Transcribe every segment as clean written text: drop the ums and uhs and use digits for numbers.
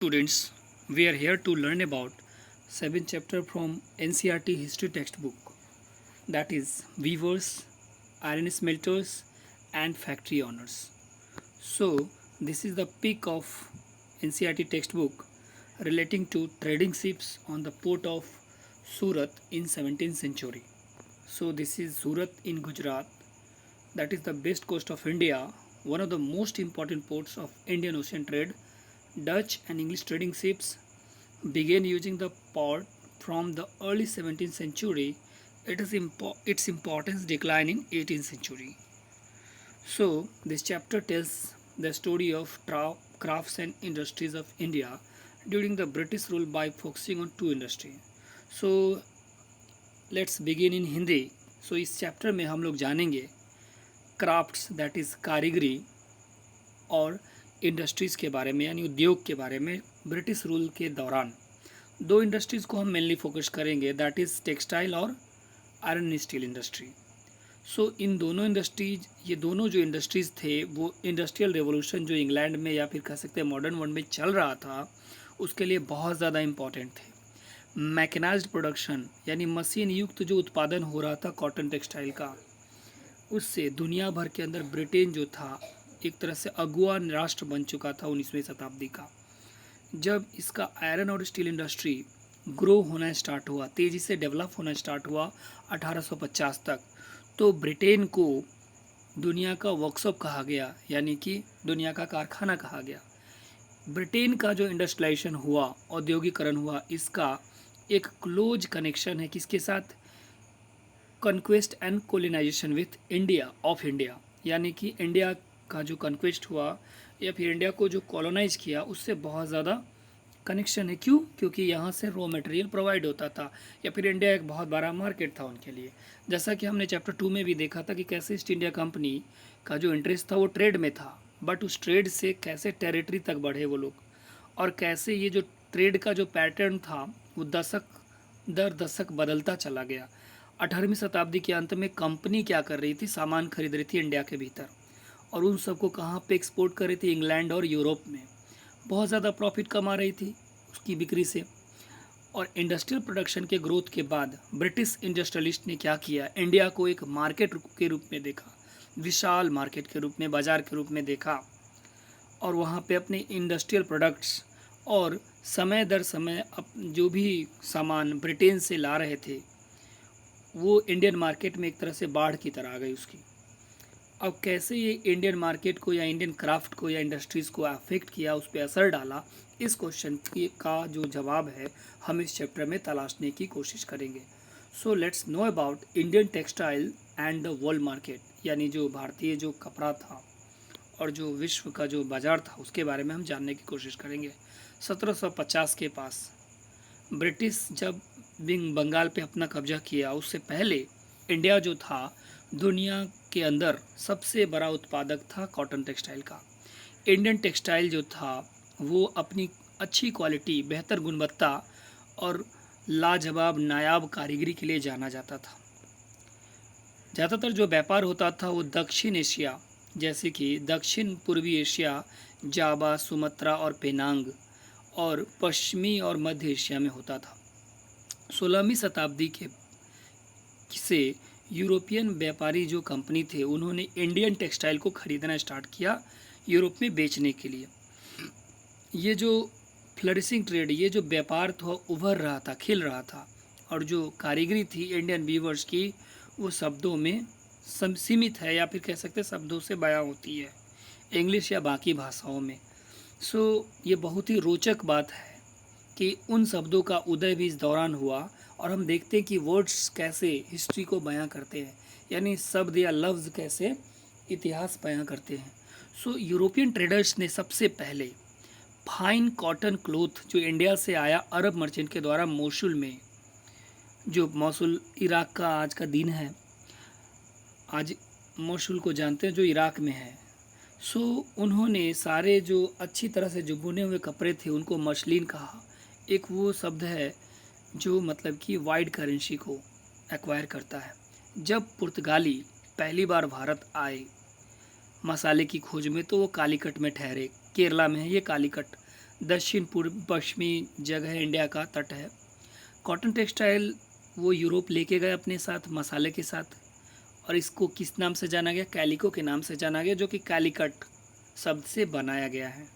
Students, we are here to learn about 7th chapter from NCERT history textbook, that is weavers, iron smelters and factory owners. So this is the peak of NCERT textbook relating to trading ships on the port of Surat in 17th century. So this is Surat in Gujarat, that is the best coast of India, one of the most important ports of Indian Ocean trade. Dutch and English trading ships began using the port from the early 17th century. Its importance declined in 18th century. So this chapter tells the story of crafts and industries of India during the British rule by focusing on two industries. So let's begin in Hindi. So इस chapter में हम लोग जानेंगे crafts that is कारीगरी और industries के बारे में यानी उद्योग के बारे में ब्रिटिश रूल के दौरान दो इंडस्ट्रीज़ को हम मेनली फोकस करेंगे, दैट इज़ टेक्सटाइल और आयरन स्टील इंडस्ट्री. सो इन दोनों इंडस्ट्रीज, ये दोनों जो इंडस्ट्रीज़ थे वो इंडस्ट्रियल रेवोल्यूशन जो इंग्लैंड में या फिर कह सकते हैं मॉडर्न वर्ल्ड में चल रहा था उसके लिए बहुत ज़्यादा इम्पॉर्टेंट थे. मैकेनाइज्ड प्रोडक्शन यानी मशीन युक्त जो उत्पादन हो रहा था कॉटन टेक्सटाइल का, उससे दुनिया भर के अंदर ब्रिटेन जो था एक तरह से अगुआ राष्ट्र बन चुका था 19वीं शताब्दी का. जब इसका आयरन और स्टील इंडस्ट्री ग्रो होना स्टार्ट हुआ, तेज़ी से डेवलप होना स्टार्ट हुआ 1850 तक, तो ब्रिटेन को दुनिया का वर्कशॉप कहा गया, यानी कि दुनिया का कारखाना कहा गया. ब्रिटेन का जो इंडस्ट्रियलाइजेशन हुआ, औद्योगिकरण हुआ, इसका एक क्लोज कनेक्शन है किसके साथ? Conquest and colonisation with India of India, यानी कि इंडिया का जो कॉन्क्वेस्ट हुआ या फिर इंडिया को जो कॉलोनाइज किया उससे बहुत ज़्यादा कनेक्शन है. क्यों? क्योंकि यहाँ से रॉ मटेरियल प्रोवाइड होता था या फिर इंडिया एक बहुत बड़ा मार्केट था उनके लिए. जैसा कि हमने चैप्टर 2 में भी देखा था कि कैसे ईस्ट इंडिया कंपनी का जो इंटरेस्ट था वो ट्रेड में था, बट उस ट्रेड से कैसे टेरिटरी तक बढ़े वो लोग, और कैसे ये जो ट्रेड का जो पैटर्न था वो दशक दर दशक बदलता चला गया. 18वीं शताब्दी के अंत में कंपनी क्या कर रही थी? सामान खरीद रही थी इंडिया के भीतर और उन सबको कहाँ पे एक्सपोर्ट कर रही थी? इंग्लैंड और यूरोप में. बहुत ज़्यादा प्रॉफिट कमा रही थी उसकी बिक्री से. और इंडस्ट्रियल प्रोडक्शन के ग्रोथ के बाद ब्रिटिश इंडस्ट्रियलिस्ट ने क्या किया? इंडिया को एक मार्केट के रूप में देखा, विशाल मार्केट के रूप में, बाज़ार के रूप में देखा, और वहाँ पे अपने इंडस्ट्रियल प्रोडक्ट्स और समय दर समय जो भी सामान ब्रिटेन से ला रहे थे वो इंडियन मार्केट में एक तरह से बाढ़ की तरह आ गई उसकी. अब कैसे ये इंडियन मार्केट को या इंडियन क्राफ्ट को या इंडस्ट्रीज़ को अफेक्ट किया, उस पर असर डाला, इस क्वेश्चन का जो जवाब है हम इस चैप्टर में तलाशने की कोशिश करेंगे. So let's know about Indian textile and the world market, यानी जो भारतीय जो कपड़ा था और जो विश्व का जो बाज़ार था उसके बारे में हम जानने की कोशिश करेंगे. 1750 के पास ब्रिटिश जब बंगाल पे अपना कब्जा किया, उससे पहले इंडिया जो था दुनिया के अंदर सबसे बड़ा उत्पादक था कॉटन टेक्सटाइल का. इंडियन टेक्सटाइल जो था वो अपनी अच्छी क्वालिटी, बेहतर गुणवत्ता और लाजवाब नायाब कारीगरी के लिए जाना जाता था. ज़्यादातर जो व्यापार होता था वो दक्षिण एशिया, जैसे कि दक्षिण पूर्वी एशिया, जावा, सुमात्रा और पेनांग, और पश्चिमी और मध्य एशिया में होता था. 16वीं शताब्दी के से यूरोपियन व्यापारी जो कंपनी थे उन्होंने इंडियन टेक्सटाइल को ख़रीदना स्टार्ट किया यूरोप में बेचने के लिए. ये जो फ्लरिशिंग ट्रेड, ये जो व्यापार था उभर रहा था, खिल रहा था, और जो कारीगरी थी इंडियन वीवर्स की वो शब्दों में सीमित है या फिर कह सकते शब्दों से बयां होती है इंग्लिश या बाकी भाषाओं में. सो ये बहुत ही रोचक बात है कि उन शब्दों का उदय भी इस दौरान हुआ, और हम देखते हैं कि वर्ड्स कैसे हिस्ट्री को बयां करते हैं, यानी शब्द या लफ्ज़ कैसे इतिहास बयां करते हैं. सो यूरोपियन ट्रेडर्स ने सबसे पहले फाइन कॉटन क्लोथ जो इंडिया से आया अरब मर्चेंट के द्वारा मोसुल में, जो मोसुल इराक का आज का दिन है, आज मोसुल को जानते हैं जो इराक में है. सो उन्होंने सारे जो अच्छी तरह से जो बुने हुए कपड़े थे उनको मसलिन कहा. एक वो शब्द है जो मतलब कि वाइड करेंसी को एक्वायर करता है. जब पुर्तगाली पहली बार भारत आए मसाले की खोज में तो वो कालीकट में ठहरे. केरला में है ये कालीकट, दक्षिण पूर्व पश्चिमी जगह है, इंडिया का तट है। कॉटन टेक्सटाइल वो यूरोप लेके गए अपने साथ मसाले के साथ, और इसको किस नाम से जाना गया? कैलिको के नाम से जाना गया, जो कि कैलिकट शब्द से बनाया गया है।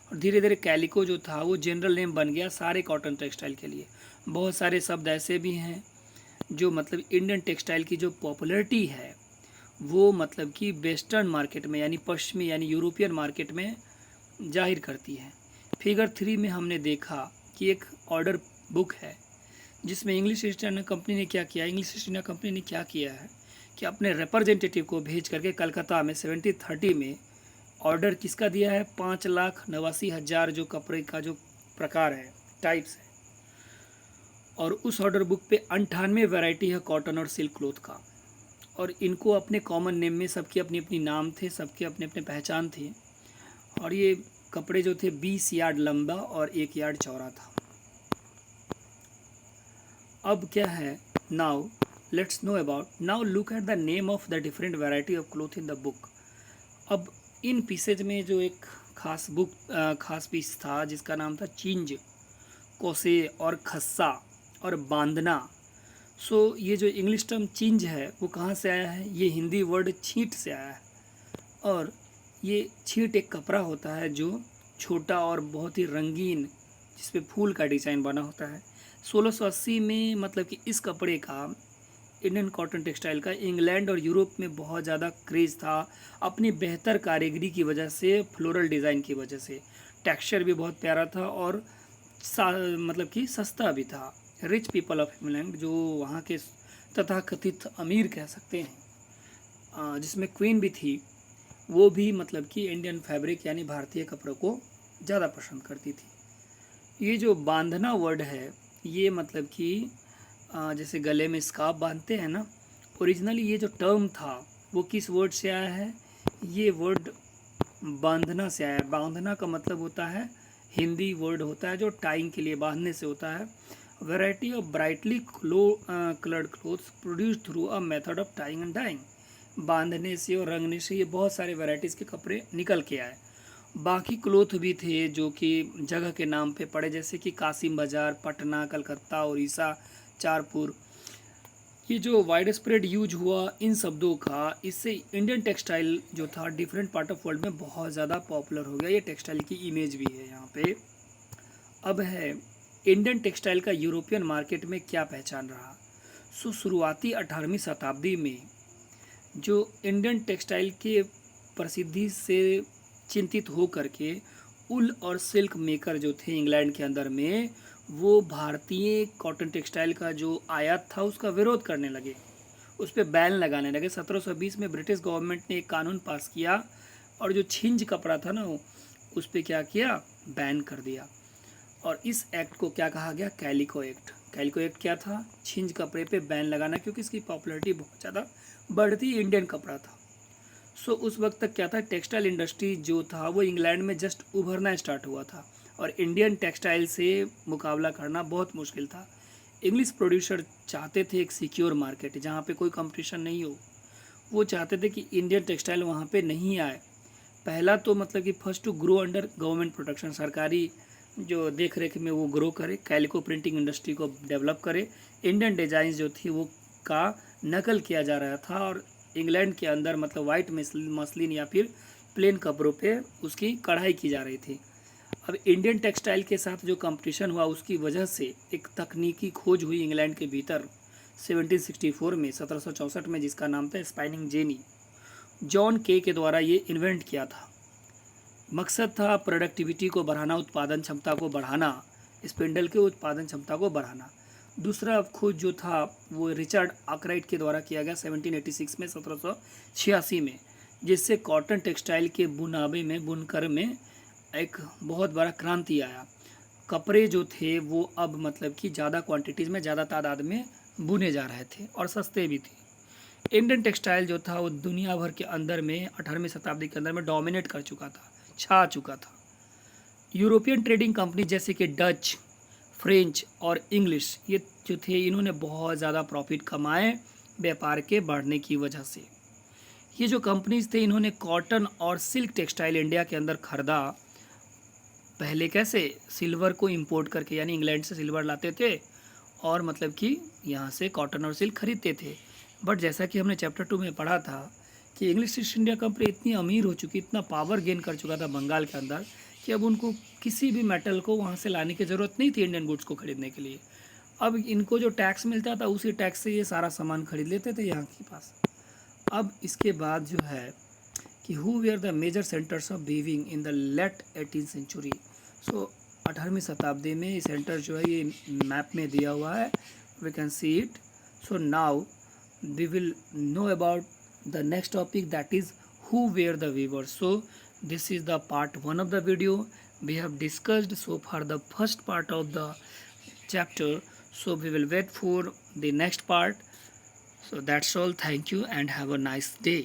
और धीरे धीरे कैलिको जो था वो जनरल नेम बन गया सारे कॉटन टेक्सटाइल के लिए। बहुत सारे शब्द ऐसे भी हैं जो मतलब इंडियन टेक्सटाइल की जो पॉपुलैरिटी है वो मतलब कि वेस्टर्न मार्केट में यानी पश्चिमी यानी यूरोपियन मार्केट में जाहिर करती है। फिगर 3 में हमने देखा कि एक ऑर्डर बुक है जिसमें इंग्लिश ईस्ट इंडिया कंपनी ने क्या किया, इंग्लिश ईस्ट इंडिया कंपनी ने क्या किया है कि अपने रिप्रेजेंटेटिव को भेज करके कलकत्ता में 1730 में ऑर्डर किसका दिया है? 5,89,000 जो कपड़े का जो प्रकार है, टाइप्स है, और उस ऑर्डर बुक पे 98 वैरायटी है कॉटन और सिल्क क्लोथ का। और इनको अपने कॉमन नेम में सबके अपनी अपनी नाम थे, सबके अपने अपने पहचान थे। और ये कपड़े जो थे 20 यार्ड लंबा और 1 यार्ड चौड़ा था। अब क्या है? Now let's know about, now look at the name of the different variety of cloth in the book. अब इन पीसेज में जो एक खास पीस था जिसका नाम था चिंज, कोसे और खस्सा और बांधना। सो ये जो इंग्लिश टर्म चिंज है वो कहाँ से आया है? ये हिंदी वर्ड छींट से आया है। और ये छींट एक कपड़ा होता है जो छोटा और बहुत ही रंगीन, जिस पे फूल का डिज़ाइन बना होता है। 1680 में मतलब कि इस कपड़े का, इंडियन कॉटन टेक्सटाइल का, इंग्लैंड और यूरोप में बहुत ज़्यादा क्रेज़ था अपनी बेहतर कारीगरी की वजह से, फ्लोरल डिज़ाइन की वजह से। टेक्सचर भी बहुत प्यारा था और मतलब कि सस्ता भी था। रिच पीपल ऑफ इंग्लैंड, जो वहाँ के तथाकथित अमीर कह सकते हैं, जिसमें क्वीन भी थी, वो भी मतलब कि इंडियन फैब्रिक यानी भारतीय कपड़ों को ज़्यादा पसंद करती थी। ये जो बांधना वर्ड है ये मतलब कि जैसे गले में स्कार्फ बांधते हैं ना, ओरिजिनली ये जो टर्म था वो किस वर्ड से आया है? ये वर्ड बांधना से आया है। बांधना का मतलब होता है, हिंदी वर्ड होता है जो टाइंग के लिए, बांधने से होता है। Variety of brightly coloured clothes produce through a method of tying and dyeing. बांधने से और रंगने से ये बहुत सारे वैरायटीज़ के कपड़े निकल के आए। बाकी क्लोथ भी थे जो कि जगह के नाम पे पड़े, जैसे कि कासिम बाज़ार, पटना, कलकत्ता, उड़ीसा, चारपुर। ये जो वाइड स्प्रेड यूज हुआ इन शब्दों का, इससे इंडियन टेक्सटाइल जो था डिफरेंट पार्ट ऑफ वर्ल्ड में बहुत ज़्यादा पॉपुलर हो गया। ये टेक्सटाइल की इमेज भी है यहाँ पे। अब है इंडियन टेक्सटाइल का यूरोपियन मार्केट में क्या पहचान रहा। सो शुरुआती 18वीं शताब्दी में जो इंडियन टेक्सटाइल के प्रसिद्धि से चिंतित हो करके उल और सिल्क मेकर जो थे इंग्लैंड के अंदर में, वो भारतीय कॉटन टेक्सटाइल का जो आयात था उसका विरोध करने लगे, उस पर बैन लगाने लगे। 1720 में ब्रिटिश गवर्नमेंट ने एक कानून पास किया और जो छिंज कपड़ा था ना उस पर क्या किया? बैन कर दिया। और इस एक्ट को क्या कहा गया? Calico act. कैलिको एक्ट क्या था? छिंज कपड़े पे बैन लगाना, क्योंकि इसकी पॉपुलैरिटी बहुत ज़्यादा बढ़ती इंडियन कपड़ा था। सो उस वक्त तक क्या था, टेक्सटाइल इंडस्ट्री जो था वो इंग्लैंड में जस्ट उभरना स्टार्ट हुआ था और इंडियन टेक्सटाइल से मुकाबला करना बहुत मुश्किल था। इंग्लिश प्रोड्यूसर चाहते थे एक सिक्योर मार्केट जहाँ पे कोई कंपटीशन नहीं हो। वो चाहते थे कि इंडियन टेक्सटाइल वहाँ पे नहीं आए। पहला तो मतलब कि first to grow under government protection, सरकारी जो देख रेख में वो ग्रो करे, कैलिको प्रिंटिंग इंडस्ट्री को डेवलप करे। इंडियन डिज़ाइन जो थी वो का नकल किया जा रहा था और इंग्लैंड के अंदर मतलब वाइट मसलिन या फिर प्लेन कपड़ों पे उसकी कढ़ाई की जा रही थी। अब इंडियन टेक्सटाइल के साथ जो कंपटीशन हुआ उसकी वजह से एक तकनीकी खोज हुई इंग्लैंड के भीतर 1764 में, 1764 में, जिसका नाम था स्पाइनिंग जेनी। जॉन के द्वारा ये इन्वेंट किया था। मकसद था प्रोडक्टिविटी को बढ़ाना, उत्पादन क्षमता को बढ़ाना, स्पिंडल के उत्पादन क्षमता को बढ़ाना। दूसरा खोज जो था वो रिचर्ड आर्कराइट के द्वारा किया गया 1786 में, 1786 में, जिससे कॉटन टेक्सटाइल के बुनावे में, बुनकर में एक बहुत बड़ा क्रांति आया। कपड़े जो थे वो अब मतलब कि ज़्यादा क्वांटिटीज़ में, ज़्यादा तादाद में बुने जा रहे थे और सस्ते भी थे। इंडियन टेक्सटाइल जो था वो दुनिया भर के अंदर में 18वीं शताब्दी के अंदर में डोमिनेट कर चुका था, छा चुका था। यूरोपियन ट्रेडिंग कंपनी जैसे कि डच, फ्रेंच और इंग्लिश, ये जो थे इन्होंने बहुत ज़्यादा प्रॉफिट कमाए व्यापार के बढ़ने की वजह से। ये जो कंपनीज थे इन्होंने कॉटन और सिल्क टेक्सटाइल इंडिया के अंदर खरीदा पहले कैसे सिल्वर को इंपोर्ट करके, यानी इंग्लैंड से सिल्वर लाते थे और मतलब कि यहाँ से कॉटन और सिल्क खरीदते थे। बट जैसा कि हमने चैप्टर 2 में पढ़ा था कि इंग्लिश ईस्ट इंडिया कंपनी इतनी अमीर हो चुकी, इतना पावर गेन कर चुका था बंगाल के अंदर, कि अब उनको किसी भी मेटल को वहाँ से लाने की ज़रूरत नहीं थी इंडियन गुड्स को खरीदने के लिए। अब इनको जो टैक्स मिलता था उसी टैक्स से ये सारा सामान खरीद लेते थे यहाँ के पास। अब इसके बाद जो है कि who were the major centers of weaving in the late 18th century. So 18वीं शताब्दी में ये सेंटर जो है ये मैप में दिया हुआ है, we can see it. So now we will know about the next topic, that is who were the weavers. So this is the part 1 of the video. We have discussed so far the first part of the chapter, so we will wait for the next part. So that's all, thank you and have a nice day.